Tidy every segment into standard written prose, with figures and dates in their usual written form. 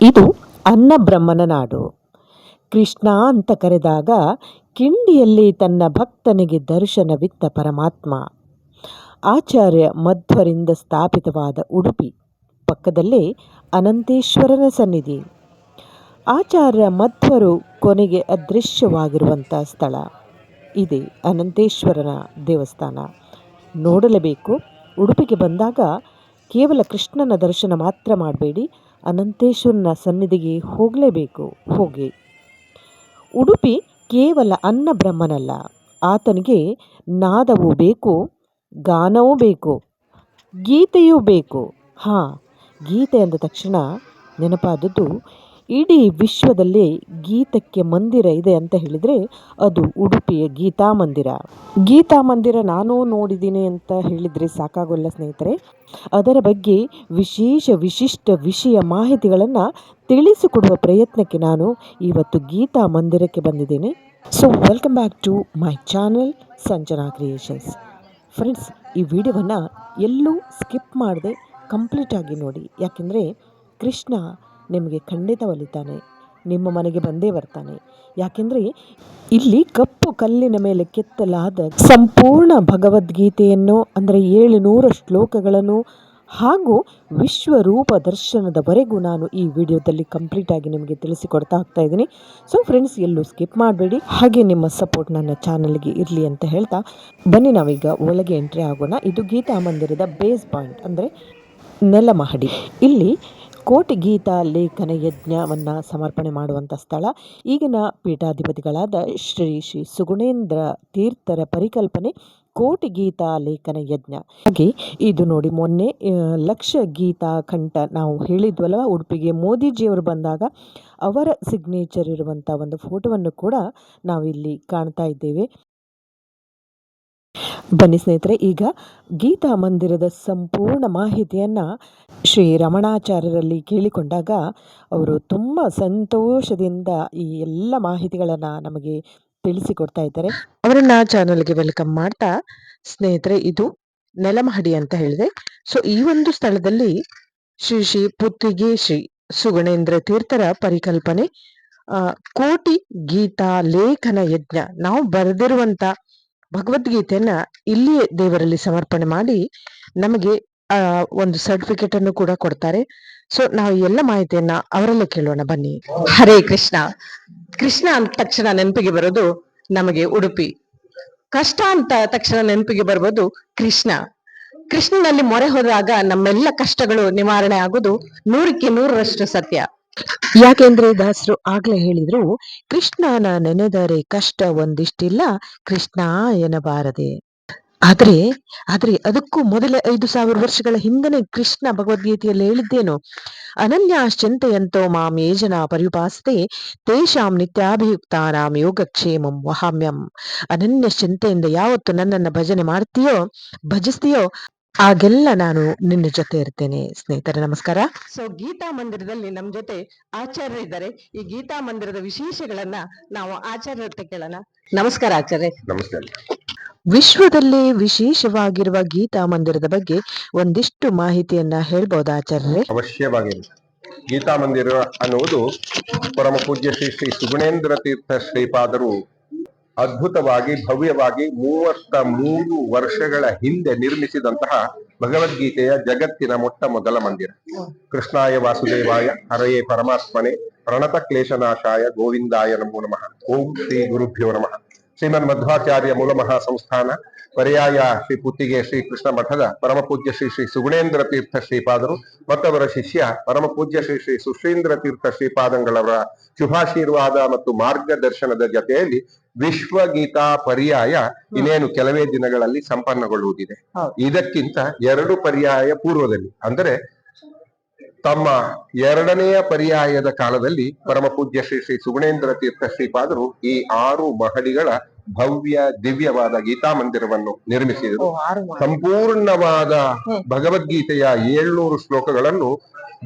ಇದು ಅನ್ನಬ್ರಹ್ಮನ ನಾಡು. ಕೃಷ್ಣ ಅಂತ ಕರೆದಾಗ ಕಿಂಡಿಯಲ್ಲಿ ತನ್ನ ಭಕ್ತನಿಗೆ ದರ್ಶನವಿತ್ತ ಪರಮಾತ್ಮ. ಆಚಾರ್ಯ ಮಧ್ವರಿಂದ ಸ್ಥಾಪಿತವಾದ ಉಡುಪಿ ಪಕ್ಕದಲ್ಲೇ ಅನಂತೇಶ್ವರನ ಸನ್ನಿಧಿ. ಆಚಾರ್ಯ ಮಧ್ವರು ಕೊನೆಗೆ ಅದೃಶ್ಯವಾಗಿರುವಂಥ ಸ್ಥಳ ಇದೆ ಅನಂತೇಶ್ವರನ ದೇವಸ್ಥಾನ. ನೋಡಲೇಬೇಕು. ಉಡುಪಿಗೆ ಬಂದಾಗ ಕೇವಲ ಕೃಷ್ಣನ ದರ್ಶನ ಮಾತ್ರ ಮಾಡಬೇಡಿ, ಅನಂತೇಶ್ವರನ ಸನ್ನಿಧಿಗೆ ಹೋಗಲೇಬೇಕು. ಹೋಗಿ. ಉಡುಪಿ ಕೇವಲ ಅನ್ನ ಬ್ರಹ್ಮನಲ್ಲ, ಆತನಿಗೆ ನಾದವೂ ಬೇಕು, ಗಾನವೂ ಬೇಕು, ಗೀತೆಯೂ ಬೇಕು. ಗೀತೆ ಅಂದ ತಕ್ಷಣ ನೆನಪಾದದ್ದು, ಇಡೀ ವಿಶ್ವದಲ್ಲೇ ಗೀತಕ್ಕೆ ಮಂದಿರ ಇದೆ ಅಂತ ಹೇಳಿದರೆ ಅದು ಉಡುಪಿಯ ಗೀತಾ ಮಂದಿರ. ಗೀತಾ ಮಂದಿರ ನಾನು ನೋಡಿದ್ದೀನಿ ಅಂತ ಹೇಳಿದರೆ ಸಾಕಾಗೋಲ್ಲ ಸ್ನೇಹಿತರೆ. ಅದರ ಬಗ್ಗೆ ವಿಶಿಷ್ಟ ವಿಷಯ ಮಾಹಿತಿಗಳನ್ನು ತಿಳಿಸಿಕೊಡುವ ಪ್ರಯತ್ನಕ್ಕೆ ನಾನು ಇವತ್ತು ಗೀತಾ ಮಂದಿರಕ್ಕೆ ಬಂದಿದ್ದೇನೆ. So welcome back to my channel Sanjana creations. Friends, ಈ ವಿಡಿಯೋವನ್ನು ಎಲ್ಲೂ ಸ್ಕಿಪ್ ಮಾಡದೆ ಕಂಪ್ಲೀಟಾಗಿ ನೋಡಿ. ಯಾಕೆಂದರೆ ಕೃಷ್ಣ ನಿಮಗೆ ಖಂಡಿತ ಒಲಿತಾನೆ, ನಿಮ್ಮ ಮನೆಗೆ ಬಂದೇ ಬರ್ತಾನೆ. ಯಾಕೆಂದರೆ ಇಲ್ಲಿ ಕಪ್ಪು ಕಲ್ಲಿನ ಮೇಲೆ ಕೆತ್ತಲಾದ ಸಂಪೂರ್ಣ ಭಗವದ್ಗೀತೆಯನ್ನು, ಅಂದರೆ 700 ಶ್ಲೋಕಗಳನ್ನು ಹಾಗೂ ವಿಶ್ವರೂಪ ದರ್ಶನದವರೆಗೂ ನಾನು ಈ ವಿಡಿಯೋದಲ್ಲಿ ಕಂಪ್ಲೀಟಾಗಿ ನಿಮಗೆ ತಿಳಿಸಿಕೊಡ್ತಾ ಹೋಗ್ತಾ ಇದ್ದೀನಿ. ಸೊ ಫ್ರೆಂಡ್ಸ್, ಎಲ್ಲೂ ಸ್ಕಿಪ್ ಮಾಡಬೇಡಿ. ಹಾಗೆ ನಿಮ್ಮ ಸಪೋರ್ಟ್ ನನ್ನ ಚಾನಲ್ಗೆ ಇರಲಿ ಅಂತ ಹೇಳ್ತಾ ಬನ್ನಿ ನಾವೀಗ ಒಳಗೆ ಎಂಟ್ರಿ ಆಗೋಣ. ಇದು ಗೀತಾ ಮಂದಿರದ ಬೇಸ್ ಪಾಯಿಂಟ್, ಅಂದರೆ ನೆಲಮಹಡಿ. ಇಲ್ಲಿ ಕೋಟಿ ಗೀತಾ ಲೇಖನ ಯಜ್ಞವನ್ನು ಸಮರ್ಪಣೆ ಮಾಡುವಂಥ ಸ್ಥಳ. ಈಗಿನ ಪೀಠಾಧಿಪತಿಗಳಾದ ಶ್ರೀ ಸುಗುಣೇಂದ್ರ ತೀರ್ಥರ ಪರಿಕಲ್ಪನೆ ಕೋಟಿ ಗೀತಾ ಲೇಖನ ಯಜ್ಞ. ಹಾಗೆ ಇದು ನೋಡಿ, ಮೊನ್ನೆ 1,00,000 ಗೀತಾ ಕಂಠ ನಾವು ಹೇಳಿದ್ವಲ್ಲ, ಉಡುಪಿಗೆ ಮೋದಿಜಿಯವರು ಬಂದಾಗ ಅವರ ಸಿಗ್ನೇಚರ್ ಇರುವಂಥ ಒಂದು ಫೋಟೋವನ್ನು ಕೂಡ ನಾವಿಲ್ಲಿ ಕಾಣ್ತಾ ಇದ್ದೇವೆ. ಬನ್ನಿ ಸ್ನೇಹಿತರೆ, ಈಗ ಗೀತಾ ಮಂದಿರದ ಸಂಪೂರ್ಣ ಮಾಹಿತಿಯನ್ನು ಶ್ರೀ ರಮಣಾಚಾರ್ಯರಲ್ಲಿ ಕೇಳಿಕೊಂಡಾಗ ಅವರು ತುಂಬ ಸಂತೋಷದಿಂದ ಈ ಎಲ್ಲ ಮಾಹಿತಿಗಳನ್ನು ನಮಗೆ ತಿಳಿಸಿಕೊಡ್ತಾ ಇದ್ದಾರೆ. ಅವರನ್ನ ಚಾನಲ್ಗೆ ವೆಲ್ಕಮ್ ಮಾಡ್ತಾ, ಸ್ನೇಹಿತರೆ ಇದು ನೆಲಮಹಡಿ ಅಂತ ಹೇಳಿದೆ. ಸೊ ಈ ಒಂದು ಸ್ಥಳದಲ್ಲಿ ಶ್ರೀ ಪುತ್ತಿಗೆ ಶ್ರೀ ಸುಗುಣೇಂದ್ರ ತೀರ್ಥರ ಪರಿಕಲ್ಪನೆ ಕೋಟಿ ಗೀತಾ ಲೇಖನ ಯಜ್ಞ. ನಾವು ಬರೆದಿರುವಂತ ಭಗವದ್ಗೀತೆಯನ್ನ ಇಲ್ಲಿಯೇ ದೇವರಲ್ಲಿ ಸಮರ್ಪಣೆ ಮಾಡಿ ನಮಗೆ ಒಂದು ಸರ್ಟಿಫಿಕೇಟ್ ಅನ್ನು ಕೂಡ ಕೊಡ್ತಾರೆ. ಸೊ ನಾವು ಎಲ್ಲ ಮಾಹಿತಿಯನ್ನ ಅವರಲ್ಲೇ ಕೇಳೋಣ ಬನ್ನಿ. ಹರೇ ಕೃಷ್ಣ. ಕೃಷ್ಣ ಅಂದ ತಕ್ಷಣ ನೆನಪಿಗೆ ಬರೋದು ನಮಗೆ ಉಡುಪಿ. ಕಷ್ಟ ಅಂತ ತಕ್ಷಣ ನೆನಪಿಗೆ ಬರ್ಬೋದು ಕೃಷ್ಣ. ಕೃಷ್ಣನಲ್ಲಿ ಮೊರೆ ಹೋದಾಗ ನಮ್ಮೆಲ್ಲ ಕಷ್ಟಗಳು ನಿವಾರಣೆ ಆಗೋದು 100ಕ್ಕೆ 100ರಷ್ಟು ಸತ್ಯ. ಯಾಕೆಂದ್ರೆ ದಾಸರು ಆಗ್ಲೇ ಹೇಳಿದ್ರು, ಕೃಷ್ಣನ ನೆನೆದರೆ ಕಷ್ಟ ಒಂದಿಷ್ಟಿಲ್ಲ, ಕೃಷ್ಣ ಎನ್ನಬಾರದೆ. ಆದ್ರೆ ಅದಕ್ಕೂ ಮೊದಲ 5,000 ವರ್ಷಗಳ ಹಿಂದನೆ ಕೃಷ್ಣ ಭಗವದ್ಗೀತೆಯಲ್ಲಿ ಹೇಳಿದ್ದೇನು, ಅನನ್ಯಾಶ್ಚಿಂತೆಯಂತೋ ಮಾಂ ಯೇ ಜನಾ ಪರ್ಯುಪಾಸತೆ ತೇಷಾಂ ನಿತ್ಯಾಭಿಯುಕ್ತಾನಾಂ ಯೋಗಕ್ಷೇಮಂ ವಹಾಮ್ಯಂ. ಅನನ್ಯ ಚಿಂತೆಯಿಂದ ಯಾವತ್ತು ನನ್ನನ್ನ ಭಜನೆ ಮಾಡ್ತೀಯೋ, ಭಜಿಸ್ತೀಯೋ, ಆಗೆಲ್ಲ ನಾನು ನಿನ್ನ ಜೊತೆ ಇರ್ತೇನೆ. ಸ್ನೇಹಿತರೆ ನಮಸ್ಕಾರ. ಸೊ ಗೀತಾ ಮಂದಿರದಲ್ಲಿ ನಮ್ ಜೊತೆ ಆಚಾರ್ಯ ಇದ್ದಾರೆ. ಈ ಗೀತಾ ಮಂದಿರದ ವಿಶೇಷಗಳನ್ನ ನಾವು ಆಚಾರ್ಯ ಹತ್ರ ಕೇಳೋಣ. ನಮಸ್ಕಾರ ಆಚಾರ್ಯ. ನಮಸ್ಕಾರ. ವಿಶ್ವದಲ್ಲೇ ವಿಶೇಷವಾಗಿರುವ ಗೀತಾ ಮಂದಿರದ ಬಗ್ಗೆ ಒಂದಿಷ್ಟು ಮಾಹಿತಿಯನ್ನ ಹೇಳ್ಬೋದಾ ಆಚಾರ್ಯ? ಅವಶ್ಯವಾಗಿ. ಗೀತಾ ಮಂದಿರ ಅನ್ನುವುದು ಪರಮ ಪೂಜ್ಯ ಶ್ರೀ ಸುಗುಣೇಂದ್ರ ತೀರ್ಥ ಶ್ರೀಪಾದರು ಅದ್ಭುತವಾಗಿ ಭವ್ಯವಾಗಿ 33 ವರ್ಷಗಳ ಹಿಂದೆ ನಿರ್ಮಿಸಿದಂತಹ ಭಗವದ್ಗೀತೆಯ ಜಗತ್ತಿನ ಮೊಟ್ಟ ಮೊದಲ ಮಂದಿರ. ಕೃಷ್ಣಾಯ ವಾಸುದೇವಾಯ ಹರಯೇ ಪರಮಾತ್ಮನೆ ಪ್ರಣತ ಕ್ಲೇಶನಾಶಾಯ ಗೋವಿಂದಾಯ ನಮೋ ನಮಃ. ಓಂ ಶ್ರೀ ಗುರುಭ್ಯೋ ನಮಃ. ಶ್ರೀಮನ್ ಮಧ್ವಾಚಾರ್ಯ ಮೂಲ ಮಹಾಸಂಸ್ಥಾನ ಪರ್ಯಾಯ ಶ್ರೀ ಪುತ್ತಿಗೆ ಶ್ರೀ ಕೃಷ್ಣ ಮಠದ ಪರಮ ಪೂಜ್ಯ ಶ್ರೀ ಸುಗುಣೇಂದ್ರ ತೀರ್ಥ ಶ್ರೀಪಾದರು ಮತ್ತವರ ಶಿಷ್ಯ ಪರಮ ಪೂಜ್ಯ ಶ್ರೀ ಸುಶ್ರೀಂದ್ರ ತೀರ್ಥ ಶ್ರೀಪಾದಂಗಳವರ ಶುಭಾಶೀರ್ವಾದ ಮತ್ತು ಮಾರ್ಗದರ್ಶನದ ಜೊತೆಯಲ್ಲಿ ವಿಶ್ವಗೀತಾ ಪರ್ಯಾಯ ಇನ್ನೇನು ಕೆಲವೇ ದಿನಗಳಲ್ಲಿ ಸಂಪನ್ನಗೊಳ್ಳುವುದಿದೆ. ಇದಕ್ಕಿಂತ 2 ಪರ್ಯಾಯ ಪೂರ್ವದಲ್ಲಿ, ಅಂದರೆ ತಮ್ಮ 2ನೆಯ ಪರ್ಯಾಯದ ಕಾಲದಲ್ಲಿ ಪರಮ ಪೂಜ್ಯ ಶ್ರೀ ಸುಗುಣೇಂದ್ರ ತೀರ್ಥ ಶ್ರೀಪಾದರು ಈ 6 ಮಹಡಿಗಳ ಭವ್ಯ ದಿವ್ಯವಾದ ಗೀತಾ ಮಂದಿರವನ್ನು ನಿರ್ಮಿಸಿದರು. ಸಂಪೂರ್ಣವಾದ ಭಗವದ್ಗೀತೆಯ 700 ಶ್ಲೋಕಗಳನ್ನು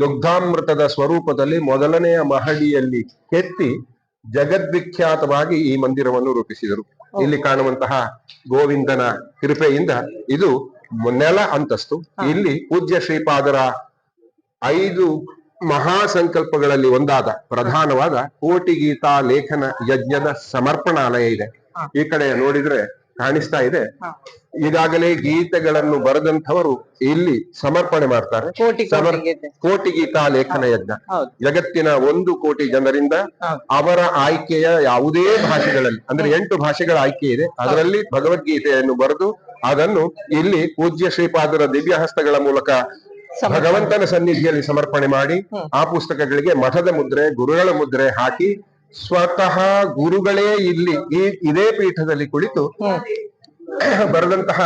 ದುಗ್ಧಾಮೃತದ ಸ್ವರೂಪದಲ್ಲಿ ಮೊದಲನೆಯ ಮಹಡಿಯಲ್ಲಿ ಕೆತ್ತಿ ಜಗದ್ವಿಖ್ಯಾತವಾಗಿ ಈ ಮಂದಿರವನ್ನು ರೂಪಿಸಿದರು. ಇಲ್ಲಿ ಕಾಣುವಂತಹ ಗೋವಿಂದನ ಕೃಪೆಯಿಂದ ಇದು ನೆಲ ಅಂತಸ್ತು. ಇಲ್ಲಿ ಪೂಜ್ಯ ಶ್ರೀಪಾದರ 5 ಮಹಾಸಂಕಲ್ಪಗಳಲ್ಲಿ ಒಂದಾದ ಪ್ರಧಾನವಾದ ಕೋಟಿ ಗೀತಾ ಲೇಖನ ಯಜ್ಞದ ಸಮರ್ಪಣಾಲಯ ಇದೆ. ಈ ಕಡೆ ನೋಡಿದ್ರೆ ಕಾಣಿಸ್ತಾ ಇದೆ. ಈಗಾಗಲೇ ಗೀತೆಗಳನ್ನು ಬರೆದಂಥವರು ಇಲ್ಲಿ ಸಮರ್ಪಣೆ ಮಾಡ್ತಾರೆ. ಕೋಟಿ ಗೀತಾ ಲೇಖನ ಯಜ್ಞ ಜಗತ್ತಿನ 1 ಕೋಟಿ ಜನರಿಂದ ಅವರ ಆಯ್ಕೆಯ ಯಾವುದೇ ಭಾಷೆಗಳಲ್ಲಿ, ಅಂದ್ರೆ 8 ಭಾಷೆಗಳ ಆಯ್ಕೆ ಇದೆ, ಅದರಲ್ಲಿ ಭಗವದ್ಗೀತೆಯನ್ನು ಬರೆದು ಅದನ್ನು ಇಲ್ಲಿ ಪೂಜ್ಯ ಶ್ರೀಪಾದರ ದಿವ್ಯ ಹಸ್ತಗಳ ಮೂಲಕ ಭಗವಂತನ ಸನ್ನಿಧಿಯಲ್ಲಿ ಸಮರ್ಪಣೆ ಮಾಡಿ ಆ ಪುಸ್ತಕಗಳಿಗೆ ಮಠದ ಮುದ್ರೆ, ಗುರುಗಳ ಮುದ್ರೆ ಹಾಕಿ ಸ್ವತಃ ಗುರುಗಳೇ ಇಲ್ಲಿ ಇದೇ ಪೀಠದಲ್ಲಿ ಕುಳಿತು ಬರೆದಂತಹ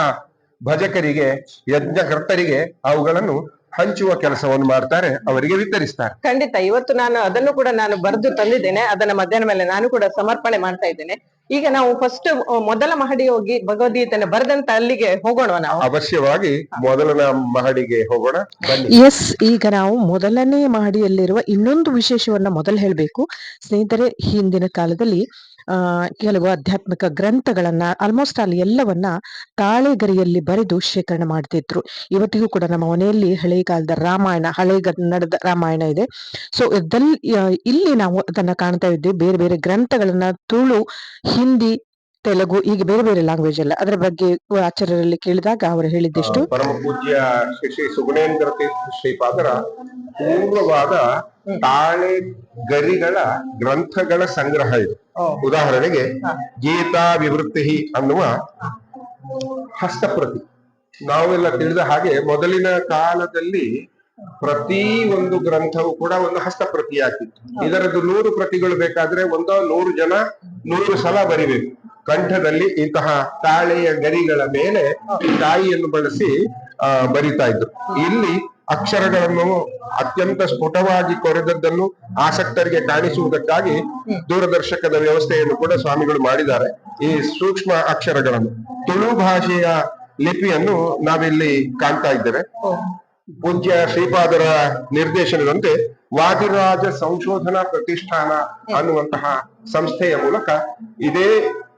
ಭಜಕರಿಗೆ, ಯಜ್ಞಕರ್ತರಿಗೆ ಅವುಗಳನ್ನು ಹಂಚುವ ಕೆಲಸವನ್ನು ಮಾಡ್ತಾರೆ, ಅವರಿಗೆ ವಿತರಿಸ್ತಾರೆ. ಖಂಡಿತ ಇವತ್ತು ನಾನು ಅದನ್ನು ಕೂಡ ಬರೆದು ತಂದಿದ್ದೇನೆ. ಅದನ್ನ ಮಧ್ಯಾಹ್ನ ಮೇಲೆ ನಾನು ಕೂಡ ಸಮರ್ಪಣೆ ಮಾಡ್ತಾ ಇದ್ದೇನೆ. ಈಗ ನಾವು ಫಸ್ಟ್ ಮೊದಲ ಮಹಡಿ ಹೋಗಿ ಭಗವದ್ಗೀತೆಯನ್ನು ಬರೆದಂತ ಅಲ್ಲಿಗೆ ಹೋಗೋಣ. ನಾವು ಅವಶ್ಯವಾಗಿ ಮೊದಲನ ಮಹಡಿಗೆ ಹೋಗೋಣ, ಬನ್ನಿ. ಎಸ್, ಈಗ ನಾವು ಮೊದಲನೇ ಮಹಡಿಯಲ್ಲಿರುವ ಇನ್ನೊಂದು ವಿಶೇಷವನ್ನ ಮೊದಲು ಹೇಳಬೇಕು ಸ್ನೇಹಿತರೆ. ಹಿಂದಿನ ಕಾಲದಲ್ಲಿ ಕೆಲವು ಆಧ್ಯಾತ್ಮಿಕ ಗ್ರಂಥಗಳನ್ನ ಆಲ್ಮೋಸ್ಟ್ ಅಲ್ಲಿ ಎಲ್ಲವನ್ನ ತಾಳೆಗರಿಯಲ್ಲಿ ಬರೆದು ಶೇಖರಣೆ ಮಾಡ್ತಿದ್ರು. ಇವತ್ತಿಗೂ ಕೂಡ ನಮ್ಮ ಮನೆಯಲ್ಲಿ ಹಳೆ ಕಾಲದ ರಾಮಾಯಣ, ಹಳೆಗನ್ನಡದ ರಾಮಾಯಣ ಇದೆ. ಸೊ ಇಲ್ಲಿ ನಾವು ಅದನ್ನ ಕಾಣ್ತಾ ಇದ್ವಿ. ಬೇರೆ ಬೇರೆ ಗ್ರಂಥಗಳನ್ನ ತುಳು, ಹಿಂದಿ, ತೆಲುಗು, ಈಗ ಬೇರೆ ಬೇರೆ ಲ್ಯಾಂಗ್ವೇಜ್ ಅಲ್ಲ. ಅದರ ಬಗ್ಗೆ ಆಚಾರ್ಯರಲ್ಲಿ ಕೇಳಿದಾಗ ಅವರು ಹೇಳಿದ್ದೆಷ್ಟು, ಪರಮ ಪೂಜ್ಯ ಶ್ರೀ ಸುಗುಣೇಂದ್ರ ತೀರ್ಥ ಶ್ರೀಪಾದರ ಪೂರ್ವವಾದ ತಾಳೆ ಗರಿಗಳ ಗ್ರಂಥಗಳ ಸಂಗ್ರಹ ಇದು. ಉದಾಹರಣೆಗೆ ಗೀತಾ ವಿವೃತ್ತಿ ಅನ್ನುವ ಹಸ್ತಪ್ರತಿ. ನಾವೆಲ್ಲ ತಿಳಿದ ಹಾಗೆ ಮೊದಲಿನ ಕಾಲದಲ್ಲಿ ಪ್ರತಿ ಒಂದು ಗ್ರಂಥವು ಕೂಡ ಒಂದು ಹಸ್ತಪ್ರತಿ ಆಗ್ತಿತ್ತು. ಇದರದ್ದು 100 ಪ್ರತಿಗಳು ಬೇಕಾದ್ರೆ 100 ಜನ 100 ಸಲ ಬರಿಬೇಕು. ಕಂಠದಲ್ಲಿ ಇಂತಹ ತಾಳೆಯ ಗರಿಗಳ ಮೇಲೆ ತಾಯಿಯನ್ನು ಬಳಸಿ ಬರಿತಾ ಇದ್ರು. ಇಲ್ಲಿ ಅಕ್ಷರಗಳನ್ನು ಅತ್ಯಂತ ಸ್ಫುಟವಾಗಿ ಕೊರೆದದ್ದನ್ನು ಆಸಕ್ತರಿಗೆ ಕಾಣಿಸುವುದಕ್ಕಾಗಿ ದೂರದರ್ಶಕದ ವ್ಯವಸ್ಥೆಯನ್ನು ಕೂಡ ಸ್ವಾಮಿಗಳು ಮಾಡಿದ್ದಾರೆ. ಈ ಸೂಕ್ಷ್ಮ ಅಕ್ಷರಗಳನ್ನು, ತುಳು ಭಾಷೆಯ ಲಿಪಿಯನ್ನು ನಾವಿಲ್ಲಿ ಕಾಣ್ತಾ ಇದ್ದೇವೆ. ಪೂಜ್ಯ ಶ್ರೀಪಾದರ ನಿರ್ದೇಶನದಂತೆ ವಾದಿರಾಜ ಸಂಶೋಧನಾ ಪ್ರತಿಷ್ಠಾನ ಅನ್ನುವಂತಹ ಸಂಸ್ಥೆಯ ಮೂಲಕ ಇದೇ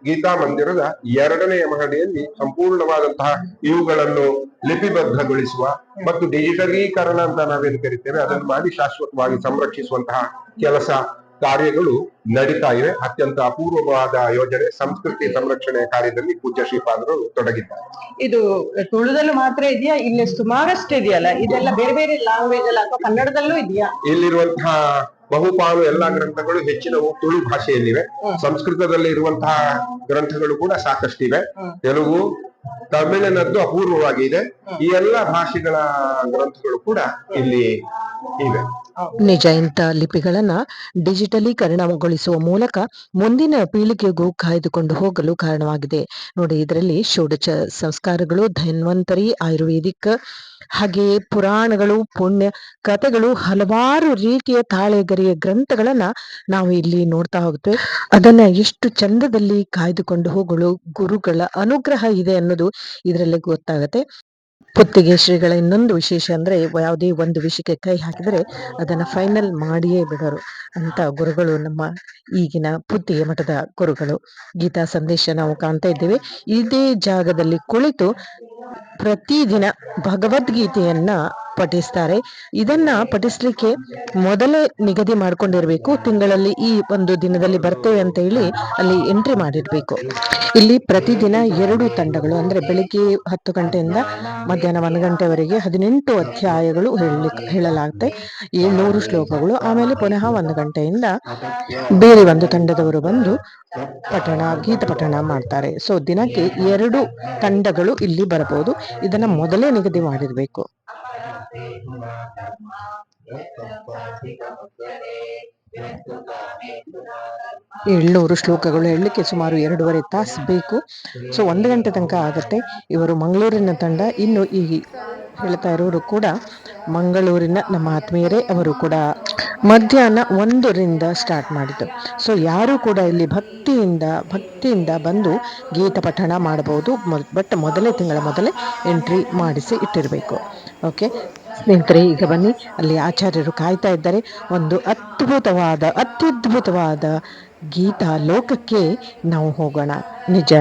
ಗೀತಾ ಮಂದಿರದ 2ನೇ ಮಹಡಿಯಲ್ಲಿ ಸಂಪೂರ್ಣವಾದಂತಹ ಇವುಗಳನ್ನು ಲಿಪಿಬದ್ಧಗೊಳಿಸುವ ಮತ್ತು ಡಿಜಿಟಲೀಕರಣ ಅಂತ ನಾವೇನು ಕರಿತೇವೆ ಅದನ್ನು ಮಾಡಿ ಶಾಶ್ವತವಾಗಿ ಸಂರಕ್ಷಿಸುವಂತಹ ಕೆಲಸ ಕಾರ್ಯಗಳು ನಡೀತಾ ಇವೆ. ಅತ್ಯಂತ ಅಪೂರ್ವವಾದ ಯೋಜನೆ. ಸಂಸ್ಕೃತಿ ಸಂರಕ್ಷಣೆ ಕಾರ್ಯದಲ್ಲಿ ಪೂಜ್ಯ ಶ್ರೀಪಾದರು ತೊಡಗಿದ್ದಾರೆ. ಇದು ತುಳುದಲ್ಲೂ ಮಾತ್ರ ಇದೆಯಾ, ಇಲ್ಲಿ ಸುಮಾರಷ್ಟು ಇದೆಯಲ್ಲ? ಇದೆಲ್ಲ ಬೇರೆ ಬೇರೆ ಲ್ಯಾಂಗ್ವೇಜ್ ಅಲ್ಲ ಅಥವಾ ಕನ್ನಡದಲ್ಲೂ ಇದೆಯಾ? ಇಲ್ಲಿರುವಂತಹ ಬಹುಪಾಲು ಎಲ್ಲಾ ಗ್ರಂಥಗಳು ಹೆಚ್ಚಿನವು ತುಳು ಭಾಷೆಯಲ್ಲಿವೆ. ಸಂಸ್ಕೃತದಲ್ಲಿ ಇರುವಂತಹ ಗ್ರಂಥಗಳು ಕೂಡ ಸಾಕಷ್ಟಿವೆ. ತೆಲುಗು, ತಮಿಳಿನದ್ದು ಅಪೂರ್ವವಾಗಿದೆ. ಈ ಎಲ್ಲಾ ಭಾಷೆಗಳ ಗ್ರಂಥಗಳು ಕೂಡ ಇಲ್ಲಿ ಇವೆ. ನಿಜ, ಇಂಥ ಲಿಪಿಗಳನ್ನ ಡಿಜಿಟಲೀಕರಣಗೊಳಿಸುವ ಮೂಲಕ ಮುಂದಿನ ಪೀಳಿಗೆಗೂ ಕಾಯ್ದುಕೊಂಡು ಹೋಗಲು ಕಾರಣವಾಗಿದೆ. ನೋಡಿ, ಇದರಲ್ಲಿ ಷೋಡಶ ಸಂಸ್ಕಾರಗಳು, ಧನ್ವಂತರಿ, ಆಯುರ್ವೇದಿಕ್, ಹಾಗೆಯೇ ಪುರಾಣಗಳು, ಪುಣ್ಯ ಕಥೆಗಳು, ಹಲವಾರು ರೀತಿಯ ತಾಳೆಗರಿಯ ಗ್ರಂಥಗಳನ್ನ ನಾವು ಇಲ್ಲಿ ನೋಡ್ತಾ ಹೋಗ್ತೇವೆ. ಅದನ್ನ ಎಷ್ಟು ಚಂದದಲ್ಲಿ ಕಾಯ್ದುಕೊಂಡು ಹೋಗಲು ಗುರುಗಳ ಅನುಗ್ರಹ ಇದೆ ಅನ್ನೋದು ಇದರಲ್ಲಿ ಗೊತ್ತಾಗತ್ತೆ. ಪುತ್ತಿಗೆ ಶ್ರೀಗಳ ಇನ್ನೊಂದು ವಿಶೇಷ ಅಂದ್ರೆ, ಯಾವುದೇ ಒಂದು ವಿಷಯಕ್ಕೆ ಕೈ ಹಾಕಿದರೆ ಅದನ್ನ ಫೈನಲ್ ಮಾಡಿಯೇ ಬಿಡೋರು ಅಂತ ಗುರುಗಳು ನಮ್ಮ ಈಗಿನ ಪುತ್ತಿಗೆ ಮಠದ ಗುರುಗಳು. ಗೀತಾ ಸಂದೇಶ ನಾವು ಕಾಣ್ತಾ ಇದ್ದೇವೆ. ಇದೇ ಜಾಗದಲ್ಲಿ ಕುಳಿತು ಪ್ರತಿದಿನ ಭಗವದ್ಗೀತೆಯನ್ನ ಪಠಿಸ್ತಾರೆ. ಇದನ್ನ ಪಠಿಸ್ಲಿಕ್ಕೆ ಮೊದಲೇ ನಿಗದಿ ಮಾಡ್ಕೊಂಡಿರ್ಬೇಕು. ತಿಂಗಳಲ್ಲಿ ಈ ಒಂದು ದಿನದಲ್ಲಿ ಬರ್ತೇವೆ ಅಂತ ಹೇಳಿ ಅಲ್ಲಿ ಎಂಟ್ರಿ ಮಾಡಿರ್ಬೇಕು. ಇಲ್ಲಿ ಪ್ರತಿದಿನ 2 ತಂಡಗಳು, ಅಂದ್ರೆ ಬೆಳಿಗ್ಗೆ 10 ಗಂಟೆಯಿಂದ ಮಧ್ಯಾಹ್ನ 1 ಗಂಟೆವರೆಗೆ 18 ಅಧ್ಯಾಯಗಳು ಹೇಳಲಾಗುತ್ತೆ, 700 ಶ್ಲೋಕಗಳು. ಆಮೇಲೆ ಪುನಃ 1 ಗಂಟೆಯಿಂದ ಬೇರೆ ಒಂದು ತಂಡದವರು ಬಂದು ಗೀತ ಪಠಣ ಮಾಡ್ತಾರೆ. ಸೊ ದಿನಕ್ಕೆ 2 ತಂಡಗಳು ಇಲ್ಲಿ ಬರಬಹುದು. ಇದನ್ನ ಮೊದಲೇ ನಿಗದಿ ಮಾಡಿರ್ಬೇಕು. 700 ಶ್ಲೋಕಗಳು ಹೇಳಲಿಕ್ಕೆ ಸುಮಾರು 2.5 ತಾಸು ಬೇಕು. ಸೊ 1 ಗಂಟೆ ತನಕ ಆಗತ್ತೆ. ಇವರು ಮಂಗಳೂರಿನ ತಂಡ. ಇನ್ನು ಈ ಹೇಳ್ತಾ ಇರೋರು ಕೂಡ ಮಂಗಳೂರಿನ ನಮ್ಮ ಆತ್ಮೀಯರೇ. ಅವರು ಕೂಡ ಮಧ್ಯಾಹ್ನ 1ರಿಂದ ಸ್ಟಾರ್ಟ್ ಮಾಡಿದ್ದು. ಸೊ ಯಾರು ಕೂಡ ಇಲ್ಲಿ ಭಕ್ತಿಯಿಂದ ಬಂದು ಗೀತ ಪಠಣ ಮಾಡಬಹುದು. ಬಟ್ ತಿಂಗಳ ಮೊದಲೇ ಎಂಟ್ರಿ ಮಾಡಿಸಿ ಇಟ್ಟಿರಬೇಕು. ಓಕೆ ಸ್ನೇಹಿತರೆ, ಈಗ ಬನ್ನಿ, ಅಲ್ಲಿ ಆಚಾರ್ಯರು ಕಾಯ್ತಾ ಇದ್ದಾರೆ. ಒಂದು ಅತ್ಯದ್ಭುತವಾದ ಗೀತಾ ಲೋಕಕ್ಕೆ ನಾವು ಹೋಗೋಣ. ನಿಜ,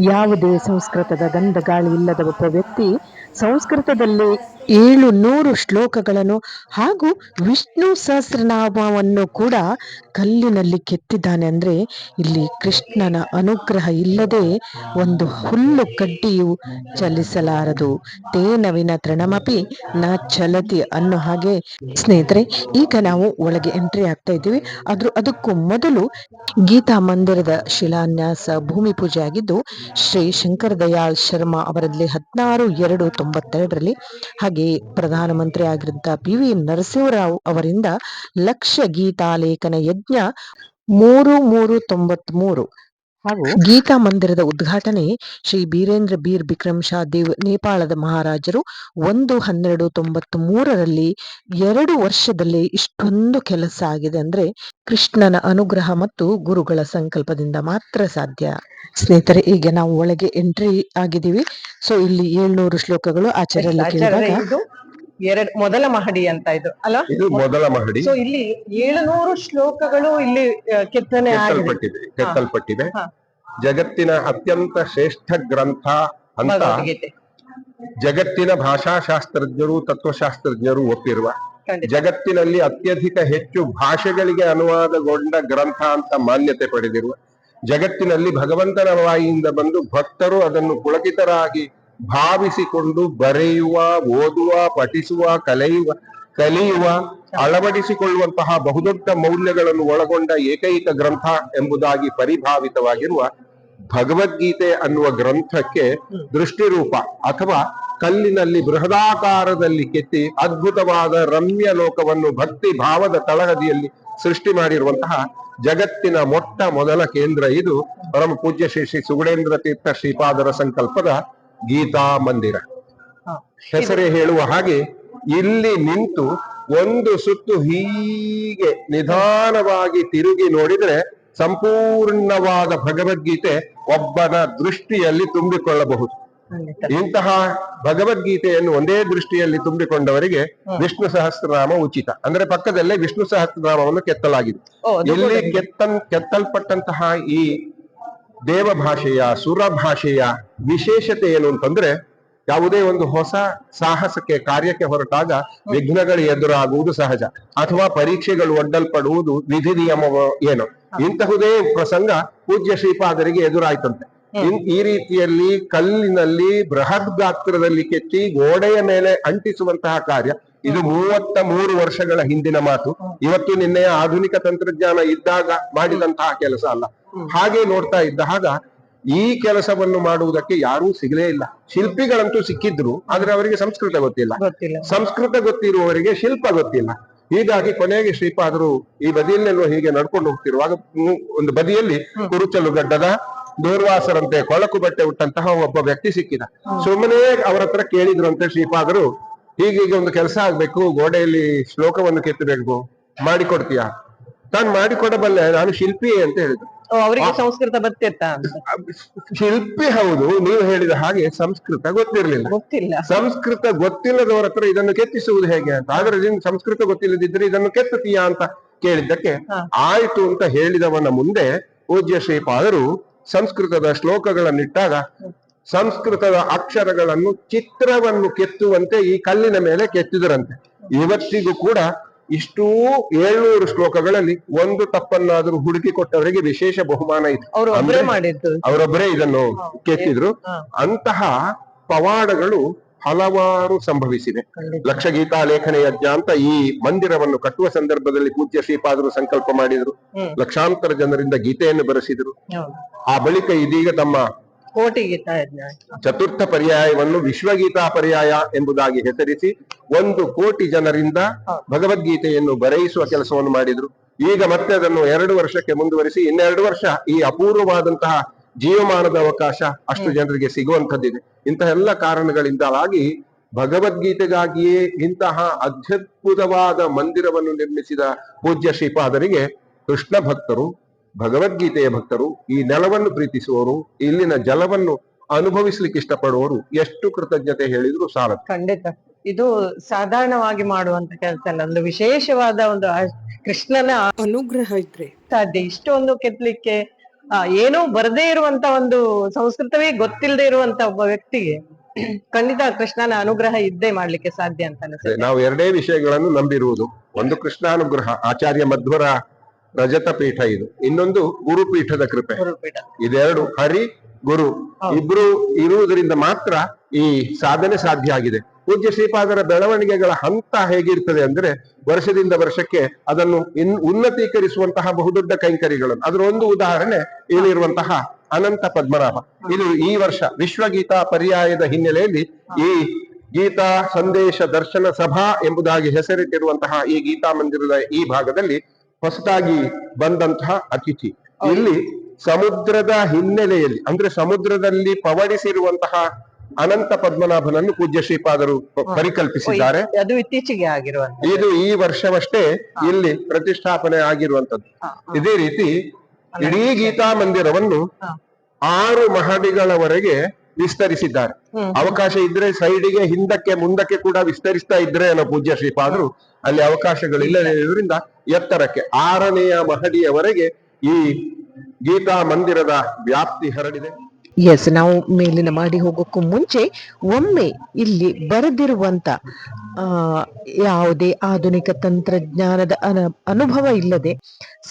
ಯಾವುದೇ ಸಂಸ್ಕೃತದ ಗಂಧ ಗಾಳಿ ಇಲ್ಲದ ಒಬ್ಬ ವ್ಯಕ್ತಿ ಸಂಸ್ಕೃತದಲ್ಲಿ 700 ಶ್ಲೋಕಗಳನ್ನು ಹಾಗೂ ವಿಷ್ಣು ಸಹಸ್ರನಾಮವನ್ನು ಕೂಡ ಕಲ್ಲಿನಲ್ಲಿ ಕೆತ್ತಿದ್ದಾನೆ. ಅಂದ್ರೆ ಇಲ್ಲಿ ಕೃಷ್ಣನ ಅನುಗ್ರಹ ಇಲ್ಲದೆ ಒಂದು ಹುಲ್ಲು ಕಡ್ಡಿಯು ಚಲಿಸಲಾರದು. ತೇನವಿನ ತೃಣಮಪಿ ನ ಚಲತಿ ಅನ್ನೋ ಹಾಗೆ. ಸ್ನೇಹಿತರೆ, ಈಗ ನಾವು ಒಳಗೆ ಎಂಟ್ರಿ ಆಗ್ತಾ ಇದ್ದೀವಿ. ಅದಕ್ಕೂ ಮೊದಲು ಗೀತಾ ಮಂದಿರದ ಶಿಲಾನ್ಯಾಸ ಭೂಮಿ ಪೂಜೆ ಆಗಿದ್ದು ಶ್ರೀ ಶಂಕರ ದಯಾಳ್ ಶರ್ಮಾ ಅವರಲ್ಲಿ 16/2/92ರಲ್ಲಿ, ಹಾಗೆ ಪ್ರಧಾನಮಂತ್ರಿ ಆಗಿದ್ದ PV ನರಸಿಂಹರಾವ್ ಅವರಿಂದ ಲಕ್ಷ ಗೀತಾಲೇಖನ ಯಜ್ಞ 3393 ಹಾಗೂ ಗೀತಾ ಮಂದಿರದ ಉದ್ಘಾಟನೆ ಶ್ರೀ ಬೀರೇಂದ್ರ ಬೀರ್ ಬಿಕ್ರಮ್ ಶಾ ದೇವ್ ನೇಪಾಳದ ಮಹಾರಾಜರು 1/12/93ರಲ್ಲಿ. 2 ವರ್ಷದಲ್ಲಿ ಇಷ್ಟೊಂದು ಕೆಲಸ ಆಗಿದೆ ಅಂದ್ರೆ ಕೃಷ್ಣನ ಅನುಗ್ರಹ ಮತ್ತು ಗುರುಗಳ ಸಂಕಲ್ಪದಿಂದ ಮಾತ್ರ ಸಾಧ್ಯ. ಸ್ನೇಹಿತರೆ, ಈಗ ನಾವು ಒಳಗೆ ಎಂಟ್ರಿ ಆಗಿದ್ದೀವಿ. ಸೊ ಇಲ್ಲಿ 700 ಶ್ಲೋಕಗಳು ಆಚಾರ್ಯರಲ್ಲಿ ಕೇಳಿದಾಗ ಮೊದಲ ಮಹಡಿ ಅಂತ ಇದು ಅಲ್ಲ, ಇದು ಮೊದಲ ಮಹಡಿ. ಸೊ ಇಲ್ಲಿ 700 ಶ್ಲೋಕಗಳು ಇಲ್ಲಿ ಕೆತ್ತಲ್ಪಟ್ಟಿದೆ. ಜಗತ್ತಿನ ಅತ್ಯಂತ ಶ್ರೇಷ್ಠ ಗ್ರಂಥ ಅಂತ ಭಗವದ್ಗೀತೆ. ಜಗತ್ತಿನ ಭಾಷಾಶಾಸ್ತ್ರಜ್ಞರು, ತತ್ವಶಾಸ್ತ್ರಜ್ಞರು ಒಪ್ಪಿರುವ, ಜಗತ್ತಿನಲ್ಲಿ ಅತ್ಯಧಿಕ ಹೆಚ್ಚು ಭಾಷೆಗಳಿಗೆ ಅನುವಾದಗೊಂಡ ಗ್ರಂಥ ಅಂತ ಮಾನ್ಯತೆ ಪಡೆದಿರುವ, ಜಗತ್ತಿನಲ್ಲಿ ಭಗವಂತನ ಬಾಯಿಯಿಂದ ಬಂದು ಭಕ್ತರು ಅದನ್ನು ಪುಳಕಿತರಾಗಿ ಭಾವಿಸಿಕೊಂಡು ಬರೆಯುವ, ಓದುವ, ಪಠಿಸುವ, ಕಲಿಯುವ, ಅಳವಡಿಸಿಕೊಳ್ಳುವಂತಹ ಬಹುದೊಡ್ಡ ಮೌಲ್ಯಗಳನ್ನು ಒಳಗೊಂಡ ಏಕೈಕ ಗ್ರಂಥ ಎಂಬುದಾಗಿ ಪರಿಭಾವಿತವಾಗಿರುವ ಭಗವದ್ಗೀತೆ ಅನ್ನುವ ಗ್ರಂಥಕ್ಕೆ ದೃಷ್ಟಿರೂಪ ಅಥವಾ ಕಲ್ಲಿನಲ್ಲಿ ಬೃಹದಾಕಾರದಲ್ಲಿ ಕೆತ್ತಿ ಅದ್ಭುತವಾದ ರಮ್ಯ ಲೋಕವನ್ನು ಭಕ್ತಿ ಭಾವದ ತಳಹದಿಯಲ್ಲಿ ಸೃಷ್ಟಿ ಮಾಡಿರುವಂತಹ ಜಗತ್ತಿನ ಮೊಟ್ಟ ಮೊದಲ ಕೇಂದ್ರ ಇದು ಪರಮ ಪೂಜ್ಯ ಶ್ರೀ ಶ್ರೀ ಸುಗುಣೇಂದ್ರ ತೀರ್ಥ ಶ್ರೀಪಾದರ ಸಂಕಲ್ಪದ ಗೀತಾ ಮಂದಿರ. ಹೆಸರೇ ಹೇಳುವ ಹಾಗೆ ಇಲ್ಲಿ ನಿಂತು ಒಂದು ಸುತ್ತು ಹೀಗೆ ನಿಧಾನವಾಗಿ ತಿರುಗಿ ನೋಡಿದ್ರೆ ಸಂಪೂರ್ಣವಾದ ಭಗವದ್ಗೀತೆ ಒಬ್ಬನ ದೃಷ್ಟಿಯಲ್ಲಿ ತುಂಬಿಕೊಳ್ಳಬಹುದು. ಇಂತಹ ಭಗವದ್ಗೀತೆಯನ್ನು ಒಂದೇ ದೃಷ್ಟಿಯಲ್ಲಿ ತುಂಬಿಕೊಂಡವರಿಗೆ ವಿಷ್ಣು ಸಹಸ್ರನಾಮ ಉಚಿತ. ಅಂದ್ರೆ ಪಕ್ಕದಲ್ಲೇ ವಿಷ್ಣು ಸಹಸ್ರನಾಮವನ್ನು ಕೆತ್ತಲಾಗಿದೆ. ಇಲ್ಲಿ ಕೆತ್ತಲ್ಪಟ್ಟಂತಹ ಈ ದೇವ ಭಾಷೆಯ, ಸುರ ಭಾಷೆಯ ವಿಶೇಷತೆ ಏನು ಅಂತಂದ್ರೆ, ಯಾವುದೇ ಒಂದು ಹೊಸ ಸಾಹಸಕ್ಕೆ, ಕಾರ್ಯಕ್ಕೆ ಹೊರಟಾಗ ವಿಘ್ನಗಳು ಎದುರಾಗುವುದು ಸಹಜ, ಅಥವಾ ಪರೀಕ್ಷೆಗಳು ಒಡ್ಡಲ್ಪಡುವುದು ವಿಧಿ ನಿಯಮ ಏನು, ಇಂತಹುದೇ ಪ್ರಸಂಗ ಪೂಜ್ಯ ಶ್ರೀಪಾದರಿಗೆ ಎದುರಾಯ್ತಂತೆ. ಈ ರೀತಿಯಲ್ಲಿ ಕಲ್ಲಿನಲ್ಲಿ ಬೃಹತ್ ಗಾತ್ರದಲ್ಲಿ ಕೆತ್ತಿ ಗೋಡೆಯ ಮೇಲೆ ಅಂಟಿಸುವಂತಹ ಕಾರ್ಯ ಇದು 33 ವರ್ಷಗಳ ಹಿಂದಿನ ಮಾತು. ಇವತ್ತು ನಿನ್ನೆಯ ಆಧುನಿಕ ತಂತ್ರಜ್ಞಾನ ಇದ್ದಾಗ ಮಾಡಿದಂತಹ ಕೆಲಸ ಅಲ್ಲ. ಹಾಗೆ ನೋಡ್ತಾ ಇದ್ದಾಗ ಈ ಕೆಲಸವನ್ನು ಮಾಡುವುದಕ್ಕೆ ಯಾರೂ ಸಿಗಲೇ ಇಲ್ಲ. ಶಿಲ್ಪಿಗಳಂತೂ ಸಿಕ್ಕಿದ್ರು, ಆದ್ರೆ ಅವರಿಗೆ ಸಂಸ್ಕೃತ ಗೊತ್ತಿಲ್ಲ. ಸಂಸ್ಕೃತ ಗೊತ್ತಿರುವವರಿಗೆ ಶಿಲ್ಪ ಗೊತ್ತಿಲ್ಲ. ಹೀಗಾಗಿ ಕೊನೆಗೆ ಶ್ರೀಪಾದರು ಈ ಬದಿಯಲ್ಲೆಲ್ಲೋ ಹೀಗೆ ನಡ್ಕೊಂಡು ಹೋಗ್ತಿರುವಾಗ ಒಂದು ಬದಿಯಲ್ಲಿ ಕುರುಚಲು ಗಡ್ಡದ ದೂರ್ವಾಸರಂತೆ ಕೊಳಕು ಬಟ್ಟೆ ಉಟ್ಟಂತಹ ಒಬ್ಬ ವ್ಯಕ್ತಿ ಸಿಕ್ಕಿದ. ಸುಮ್ಮನೆ ಅವರ ಹತ್ರ ಕೇಳಿದ್ರಂತೆ ಶ್ರೀಪಾದರು, ಹೀಗೀಗ ಒಂದು ಕೆಲಸ ಆಗ್ಬೇಕು, ಗೋಡೆಯಲ್ಲಿ ಶ್ಲೋಕವನ್ನು ಕೆತ್ತಬೇಕು, ಮಾಡಿಕೊಡ್ತೀಯಾ? ತಾನು ಮಾಡಿಕೊಡಬಲ್ಲೆ, ನಾನು ಶಿಲ್ಪಿ ಅಂತ ಹೇಳಿದ್ರು. ಅವರಿಗೆ ಸಂಸ್ಕೃತ ಗೊತ್ತಿತ್ತ? ಶಿಲ್ಪಿ ಹೌದು, ನೀವು ಹೇಳಿದ ಹಾಗೆ ಸಂಸ್ಕೃತ ಗೊತ್ತಿರಲಿಲ್ಲ. ಸಂಸ್ಕೃತ ಗೊತ್ತಿಲ್ಲದವರ ಹತ್ರ ಇದನ್ನು ಕೆತ್ತಿಸುವುದು ಹೇಗೆ ಅಂತ. ಆದ್ರೆ ಸಂಸ್ಕೃತ ಗೊತ್ತಿಲ್ಲದಿದ್ರೆ ಇದನ್ನು ಕೆತ್ತತೀಯಾ ಅಂತ ಕೇಳಿದ್ದಕ್ಕೆ ಆಯ್ತು ಅಂತ ಹೇಳಿದವನ ಮುಂದೆ ಪೂಜ್ಯ ಶ್ರೀಪಾದರು ಸಂಸ್ಕೃತದ ಶ್ಲೋಕಗಳನ್ನಿಟ್ಟಾಗ ಸಂಸ್ಕೃತದ ಅಕ್ಷರಗಳನ್ನು ಚಿತ್ರವನ್ನು ಕೆತ್ತುವಂತೆ ಈ ಕಲ್ಲಿನ ಮೇಲೆ ಕೆತ್ತಿದರಂತೆ. ಇವತ್ತಿಗೂ ಕೂಡ ಇಷ್ಟೂ 700 ಶ್ಲೋಕಗಳಲ್ಲಿ ಒಂದು ತಪ್ಪನ್ನಾದರೂ ಹುಡುಕಿ ಕೊಟ್ಟವರಿಗೆ ವಿಶೇಷ ಬಹುಮಾನ ಇದೆ. ಅವರೊಬ್ಬರೇ ಇದನ್ನು ಕೆತ್ತಿದ್ರು. ಅಂತಹ ಪವಾಡಗಳು ಹಲವಾರು ಸಂಭವಿಸಿದೆ. ಲಕ್ಷ ಗೀತಾ ಲೇಖನ ಯಜ್ಞ ಅಂತ ಈ ಮಂದಿರವನ್ನು ಕಟ್ಟುವ ಸಂದರ್ಭದಲ್ಲಿ ಪೂಜ್ಯ ಶ್ರೀಪಾದರು ಸಂಕಲ್ಪ ಮಾಡಿದ್ರು. ಲಕ್ಷಾಂತರ ಜನರಿಂದ ಗೀತೆಯನ್ನು ಬರೆಸಿದ್ರು. ಆ ಬಳಿಕ ಇದೀಗ ತಮ್ಮ ಕೋಟಿ ಗೀತಾ ಯಜ್ಞ ಚತುರ್ಥ ಪರ್ಯಾಯವನ್ನು ವಿಶ್ವಗೀತಾ ಪರ್ಯಾಯ ಎಂಬುದಾಗಿ ಹೆಸರಿಸಿ 1 ಕೋಟಿ ಜನರಿಂದ ಭಗವದ್ಗೀತೆಯನ್ನು ಬರೆಯಿಸುವ ಕೆಲಸವನ್ನು ಮಾಡಿದ್ರು. ಈಗ ಮತ್ತೆ ಅದನ್ನು 2 ವರ್ಷಕ್ಕೆ ಮುಂದುವರಿಸಿ 2 ವರ್ಷ ಈ ಅಪೂರ್ವವಾದಂತಹ ಜೀವಮಾನದ ಅವಕಾಶ ಅಷ್ಟು ಜನರಿಗೆ ಸಿಗುವಂತದ್ದಿದೆ. ಇಂತಹ ಎಲ್ಲ ಕಾರಣಗಳಿಂದಾಗಿ ಭಗವದ್ಗೀತೆಗಾಗಿಯೇ ಇಂತಹ ಅತ್ಯದ್ಭುತವಾದ ಮಂದಿರವನ್ನು ನಿರ್ಮಿಸಿದ ಪೂಜ್ಯ ಶ್ರೀಪಾದರಿಗೆ ಕೃಷ್ಣ ಭಕ್ತರು, ಭಗವದ್ಗೀತೆಯ ಭಕ್ತರು, ಈ ನೆಲವನ್ನು ಪ್ರೀತಿಸುವವರು, ಇಲ್ಲಿನ ಜಲವನ್ನು ಅನುಭವಿಸ್ಲಿಕ್ಕೆ ಇಷ್ಟಪಡುವವರು ಎಷ್ಟು ಕೃತಜ್ಞತೆ ಹೇಳಿದ್ರು ಸಾಲದು. ಖಂಡಿತ ಇದು ಸಾಧಾರಣವಾಗಿ ಮಾಡುವಂತ ಕೆಲಸ ಅಲ್ಲ. ಒಂದು ವಿಶೇಷವಾದ ಒಂದು ಕೃಷ್ಣನ ಅನುಗ್ರಹ ಇದ್ರೆ ಸಾಧ್ಯ ಇಷ್ಟೊಂದು ಕೆತ್ತಲಿಕ್ಕೆ. ಏನೋ ಬರದೇ ಇರುವಂತ ಒಂದು ಸಂಸ್ಕೃತವೇ ಗೊತ್ತಿಲ್ಲದೆ ಇರುವಂತ ಒಬ್ಬ ವ್ಯಕ್ತಿಗೆ ಖಂಡಿತ ಕೃಷ್ಣನ ಅನುಗ್ರಹ ಇದ್ದೇ ಮಾಡ್ಲಿಕ್ಕೆ ಸಾಧ್ಯ ಅಂತ ಅನಿಸುತ್ತೆ. ನಾವು ಎರಡೇ ವಿಷಯಗಳನ್ನು ನಂಬಿರುವುದು. ಒಂದು ಕೃಷ್ಣಾನುಗ್ರಹ, ಆಚಾರ್ಯ ಮಧ್ವರ ರಜತ ಪೀಠ ಇದು. ಇನ್ನೊಂದು ಗುರುಪೀಠದ ಕೃಪೆ. ಗುರುಪೀಠ. ಇದೆರಡು, ಹರಿ ಗುರು ಇಬ್ರು ಇರುವುದರಿಂದ ಮಾತ್ರ ಈ ಸಾಧನೆ ಸಾಧ್ಯ ಆಗಿದೆ. ಪೂಜ್ಯ ಶ್ರೀಪಾದರ ಬೆಳವಣಿಗೆಗಳ ಹಂತ ಹೇಗಿರ್ತದೆ ಅಂದ್ರೆ, ವರ್ಷದಿಂದ ವರ್ಷಕ್ಕೆ ಅದನ್ನು ಉನ್ನತೀಕರಿಸುವಂತಹ ಬಹುದೊಡ್ಡ ಕೈಂಕರ್ಯಗಳನ್ನು. ಅದರ ಒಂದು ಉದಾಹರಣೆ ಇಲ್ಲಿರುವಂತಹ ಅನಂತ ಪದ್ಮನಾಭ. ಇದು ಈ ವರ್ಷ ವಿಶ್ವಗೀತಾ ಪರ್ಯಾಯದ ಹಿನ್ನೆಲೆಯಲ್ಲಿ ಈ ಗೀತಾ ಸಂದೇಶ ದರ್ಶನ ಸಭಾ ಎಂಬುದಾಗಿ ಹೆಸರಿಟ್ಟಿರುವಂತಹ ಈ ಗೀತಾ ಮಂದಿರದ ಈ ಭಾಗದಲ್ಲಿ ಹೊಸದಾಗಿ ಬಂದಂತಹ ಅತಿಥಿ. ಇಲ್ಲಿ ಸಮುದ್ರದ ಹಿನ್ನೆಲೆಯಲ್ಲಿ, ಅಂದ್ರೆ ಸಮುದ್ರದಲ್ಲಿ ಪವಡಿಸಿರುವಂತಹ ಅನಂತ ಪದ್ಮನಾಭನನ್ನು ಪೂಜ್ಯ ಶ್ರೀಪಾದರು ಪರಿಕಲ್ಪಿಸಿದ್ದಾರೆ. ಅದು ಇತ್ತೀಚೆಗೆ ಆಗಿರುವಂತ, ಇದು ಈ ವರ್ಷವಷ್ಟೇ ಇಲ್ಲಿ ಪ್ರತಿಷ್ಠಾಪನೆ ಆಗಿರುವಂತದ್ದು. ಇದೇ ರೀತಿ ಇಡೀ ಗೀತಾ ಮಂದಿರವನ್ನು 6 ಮಹಡಿಗಳವರೆಗೆ ವಿಸ್ತರಿಸಿದ್ದಾರೆ. ಅವಕಾಶ ಇದ್ರೆ ಸೈಡಿಗೆ, ಹಿಂದಕ್ಕೆ, ಮುಂದಕ್ಕೆ ಕೂಡ ವಿಸ್ತರಿಸ್ತಾ ಇದ್ರೆ ಅನ್ನೋ ಪೂಜ್ಯ ಶ್ರೀಪಾದರು ಅಲ್ಲಿ ಅವಕಾಶಗಳಿಲ್ಲದಿರುವುದರಿಂದ ಎತ್ತರಕ್ಕೆ 6ನೆಯ ಮಹಡಿಯವರೆಗೆ ಈ ಗೀತಾ ಮಂದಿರದ ವ್ಯಾಪ್ತಿ ಹರಡಿದೆ. ಎಸ್, ನಾವು ಮೇಲಿನ ಮಾಡಿ ಹೋಗೋಕ್ಕೂ ಮುಂಚೆ ಒಮ್ಮೆ ಇಲ್ಲಿ ಬರೆದಿರುವಂತ ಯಾವುದೇ ಆಧುನಿಕ ತಂತ್ರಜ್ಞಾನದ ಅನುಭವ ಇಲ್ಲದೆ,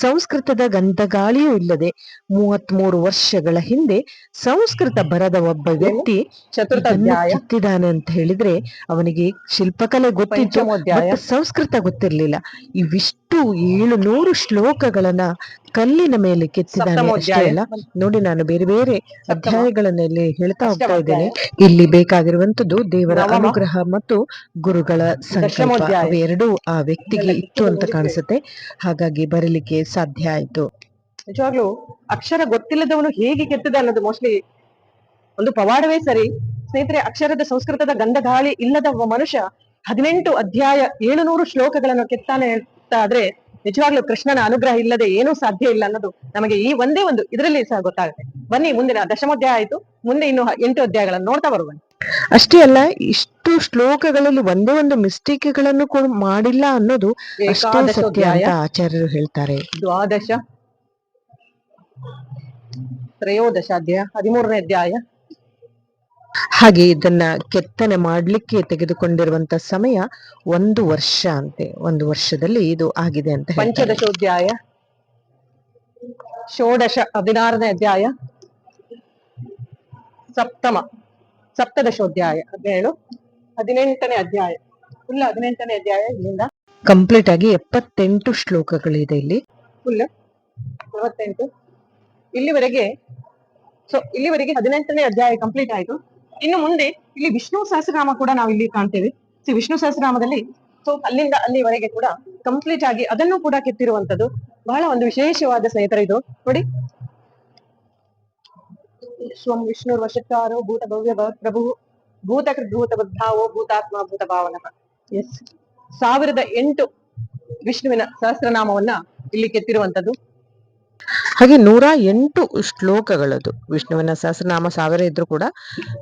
ಸಂಸ್ಕೃತದ ಗಂಧಗಾಳಿಯೂ ಇಲ್ಲದೆ 33 ವರ್ಷಗಳ ಹಿಂದೆ ಸಂಸ್ಕೃತ ಬರದ ಒಬ್ಬ ವ್ಯಕ್ತಿ ಕೆತ್ತಿದ್ದಾನೆ ಅಂತ ಹೇಳಿದ್ರೆ ಅವನಿಗೆ ಶಿಲ್ಪಕಲೆ ಗೊತ್ತಿತ್ತು, ಸಂಸ್ಕೃತ ಗೊತ್ತಿರ್ಲಿಲ್ಲ. ಇವಿಷ್ಟು 700 ಶ್ಲೋಕಗಳನ್ನ ಕಲ್ಲಿನ ಮೇಲೆ ಕೆತ್ತಿದ್ದಾನೆ. ಅಷ್ಟೇ ಅಲ್ಲ, ನೋಡಿ, ನಾನು ಬೇರೆ ಬೇರೆ ಅಧ್ಯಾಯಗಳನ್ನೆಲ್ಲಿ ಹೇಳ್ತಾ ಹೋಗ್ತಾ ಇದ್ದೇನೆ. ಇಲ್ಲಿ ಬೇಕಾಗಿರುವಂತದ್ದು ದೇವರ ಅನುಗ್ರಹ ಮತ್ತು ಗುರುಗಳ ಸಂಕಲ್ಪ, ಅವೆರಡೂ ಆ ವ್ಯಕ್ತಿಗೆ ಇತ್ತು ಅಂತ ಕಾಣಿಸುತ್ತೆ. ಹಾಗಾಗಿ ಬರಲಿಕ್ಕೆ ಸಾಧ್ಯ ಆಯ್ತು. ನಿಜವಾಗ್ಲೂ ಅಕ್ಷರ ಗೊತ್ತಿಲ್ಲದವನು ಹೇಗೆ ಕೆತ್ತಿದ ಅನ್ನೋದು ಮೋಸ್ಟ್ಲಿ ಒಂದು ಪವಾಡವೇ ಸರಿ. ಸ್ನೇಹಿತರೆ, ಅಕ್ಷರದ ಸಂಸ್ಕೃತದ ಗಂಧಗಾಳಿ ಇಲ್ಲದ ಒಬ್ಬ ಮನುಷ್ಯ 18 ಅಧ್ಯಾಯ 700 ಶ್ಲೋಕಗಳನ್ನು ಕೆತ್ತಾನೆ ಆದ್ರೆ ನಿಜವಾಗ್ಲೂ ಕೃಷ್ಣನ ಅನುಗ್ರಹ ಇಲ್ಲದೆ ಏನೂ ಸಾಧ್ಯ ಇಲ್ಲ ಅನ್ನೋದು ನಮಗೆ ಈ ಒಂದೇ ಒಂದು ಇದರಲ್ಲಿ ಸಹ ಗೊತ್ತಾಗುತ್ತೆ. ಬನ್ನಿ, ಮುಂದಿನ ದಶಮಾಧ್ಯಾಯ ಆಯ್ತು, ಮುಂದೆ ಇನ್ನು 8 ಅಧ್ಯಾಯಗಳನ್ನು ನೋಡ್ತಾ ಬರುವ. ಅಷ್ಟೇ ಅಲ್ಲ, ಇಷ್ಟು ಶ್ಲೋಕಗಳಲ್ಲಿ ಒಂದೇ ಒಂದು ಮಿಸ್ಟೇಕ್ಗಳನ್ನು ಕೂಡ ಮಾಡಿಲ್ಲ ಅನ್ನೋದು ಅಷ್ಟೇ ಸತ್ಯ ಅಂತ ಆಚಾರ್ಯರು ಹೇಳ್ತಾರೆ. ದ್ವಾದಶ, ತ್ರಯೋದಶ ಅಧ್ಯಾಯ, 13ನೇ ಅಧ್ಯಾಯ. ಹಾಗೆ ಇದನ್ನ ಕೆತ್ತನೆ ಮಾಡ್ಲಿಕ್ಕೆ ತೆಗೆದುಕೊಂಡಿರುವಂತ ಸಮಯ 1 ವರ್ಷ ಅಂತೆ. 1 ವರ್ಷದಲ್ಲಿ ಇದು ಆಗಿದೆ ಅಂತ. ಪಂಚದಶೋಧ್ಯಾಯ, ಷೋಡಶ 16ನೇ ಅಧ್ಯಾಯ, ಸಪ್ತದಶೋಧ್ಯಾಯ 17, 18ನೇ ಅಧ್ಯಾಯ, ಫುಲ್ 18ನೇ ಅಧ್ಯಾಯ ಇಲ್ಲಿಂದ ಕಂಪ್ಲೀಟ್ ಆಗಿ 78 ಶ್ಲೋಕಗಳಿದೆ ಇಲ್ಲಿ. ಫುಲ್ 48 ಇಲ್ಲಿವರೆಗೆ. ಸೊ ಇಲ್ಲಿವರೆಗೆ 18ನೇ ಅಧ್ಯಾಯ ಕಂಪ್ಲೀಟ್ ಆಯ್ತು. ಇನ್ನು ಮುಂದೆ ಇಲ್ಲಿ ವಿಷ್ಣು ಸಹಸ್ರನಾಮ ಕೂಡ ನಾವು ಇಲ್ಲಿ ಕಾಣ್ತೇವೆ. ವಿಷ್ಣು ಸಹಸ್ರನಾಮದಲ್ಲಿ ಸೊ ಅಲ್ಲಿಂದ ಅಲ್ಲಿವರೆಗೆ ಕೂಡ ಕಂಪ್ಲೀಟ್ ಆಗಿ ಅದನ್ನು ಕೂಡ ಕೆತ್ತಿರುವಂತದ್ದು ಬಹಳ ಒಂದು ವಿಶೇಷವಾದ ಸ್ನೇಹಿತರೆ. ಇದು ನೋಡಿ, ಸ್ವಂ ವಿಷ್ಣು ವಶತ್ಕಾರೋ ಭೂತ ಭವ್ಯ ಪ್ರಭು ಭೂತಕೃತ್ ಭೂತ ಬದ್ಧಾವೋ ಭೂತಾತ್ಮ ಭೂತ ಭಾವನಃ. ಎಸ್, 1008 ವಿಷ್ಣುವಿನ ಸಹಸ್ರನಾಮವನ್ನ ಇಲ್ಲಿ ಕೆತ್ತಿರುವಂತದ್ದು. ಹಾಗೆ 108 ಶ್ಲೋಕಗಳದು. ವಿಷ್ಣುವಿನ ಸಹಸ್ರನಾಮ 1000 ಇದ್ರು ಕೂಡ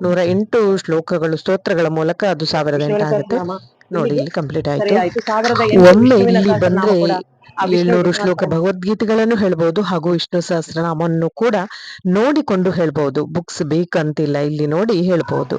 108 ಶ್ಲೋಕಗಳು, ಸ್ತೋತ್ರಗಳ ಮೂಲಕ ಅದು 1008 ಆಗುತ್ತೆ. ನೋಡಿ, ಇಲ್ಲಿ ಕಂಪ್ಲೀಟ್ ಆಯ್ತು. ಒಮ್ಮೆ ಇಲ್ಲಿ ಬಂದ್ರೆ 700 ಶ್ಲೋಕ ಭಗವದ್ಗೀತೆಗಳನ್ನು ಹೇಳ್ಬಹುದು, ಹಾಗೂ ವಿಷ್ಣು ಸಹಸ್ರನಾಮವನ್ನು ಕೂಡ ನೋಡಿಕೊಂಡು ಹೇಳ್ಬಹುದು. ಬುಕ್ಸ್ ಬೇಕಂತಿಲ್ಲ, ಇಲ್ಲಿ ನೋಡಿ ಹೇಳ್ಬಹುದು.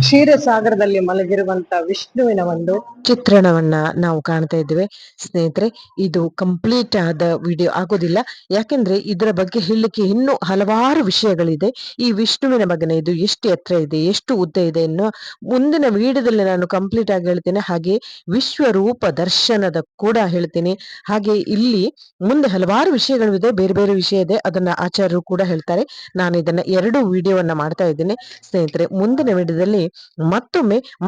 ಕ್ಷೀರಸಾಗರದಲ್ಲಿ ಮಲಗಿರುವಂತ ವಿಷ್ಣುವಿನ ಒಂದು ಚಿತ್ರಣವನ್ನ ನಾವು ಕಾಣ್ತಾ ಇದ್ದೇವೆ. ಸ್ನೇಹಿತರೆ, ಇದು ಕಂಪ್ಲೀಟ್ ಆದ ವಿಡಿಯೋ ಆಗೋದಿಲ್ಲ, ಯಾಕೆಂದ್ರೆ ಇದರ ಬಗ್ಗೆ ಹೇಳಲಿಕ್ಕೆ ಇನ್ನೂ ಹಲವಾರು ವಿಷಯಗಳಿದೆ. ಈ ವಿಷ್ಣುವಿನ ಬಗ್ಗೆ ಇದು ಎಷ್ಟು ಎತ್ತರ ಇದೆ, ಎಷ್ಟು ಉದ್ದ ಇದೆ ಅನ್ನೋ ಮುಂದಿನ ವಿಡಿಯೋದಲ್ಲಿ ನಾನು ಕಂಪ್ಲೀಟ್ ಆಗಿ ಹೇಳ್ತೇನೆ. ಹಾಗೆ ವಿಶ್ವರೂಪ ದರ್ಶನದ ಕೂಡ ಹೇಳ್ತೀನಿ. ಹಾಗೆ ಇಲ್ಲಿ ಮುಂದೆ ಹಲವಾರು ವಿಷಯಗಳು ಇದೆ, ಬೇರೆ ಬೇರೆ ವಿಷಯ ಇದೆ, ಅದನ್ನ ಆಚಾರ್ಯರು ಕೂಡ ಹೇಳ್ತಾರೆ. ನಾನು ಇದನ್ನ 2 ವಿಡಿಯೋವನ್ನ ಮಾಡ್ತಾ ಇದ್ದೇನೆ. ಸ್ನೇಹಿತರೆ, ಮುಂದಿನ ವಿಡಿಯೋದಲ್ಲಿ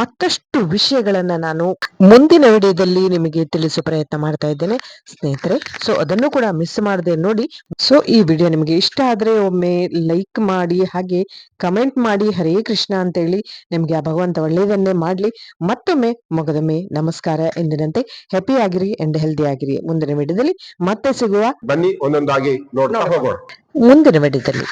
ಮತ್ತಷ್ಟು ವಿಷಯಗಳನ್ನ ನಾನು ಮುಂದಿನ ವಿಡಿಯೋದಲ್ಲಿ ನಿಮಗೆ ತಿಳಿಸುವ ಪ್ರಯತ್ನ ಮಾಡ್ತಾ ಇದ್ದೇನೆ ಸ್ನೇಹಿತರೆ. ಸೊ ಅದನ್ನು ಕೂಡ ಮಿಸ್ ಮಾಡದೆ ನೋಡಿ. ಸೊ ಈ ವಿಡಿಯೋ ನಿಮಗೆ ಇಷ್ಟ ಆದ್ರೆ ಒಮ್ಮೆ ಲೈಕ್ ಮಾಡಿ, ಹಾಗೆ ಕಮೆಂಟ್ ಮಾಡಿ, ಹರೇ ಕೃಷ್ಣ ಅಂತ ಹೇಳಿ. ನಿಮ್ಗೆ ಆ ಭಗವಂತ ಒಳ್ಳೆಯದನ್ನೇ ಮಾಡ್ಲಿ. ಮತ್ತೊಮ್ಮೆ ಮೊಗದೊಮ್ಮೆ ನಮಸ್ಕಾರ. ಎಂದಿನಂತೆ ಹ್ಯಾಪಿ ಆಗಿರಿ ಅಂಡ್ ಹೆಲ್ದಿ ಆಗಿರಿ. ಮುಂದಿನ ವಿಡಿಯೋದಲ್ಲಿ ಮತ್ತೆ ಸಿಗುವ. ಬನ್ನಿ, ಒಂದೊಂದಾಗಿ ನೋಡ್ತಾ ಹೋಗೋಣ ಮುಂದಿನ ವಿಡಿಯೋದಲ್ಲಿ.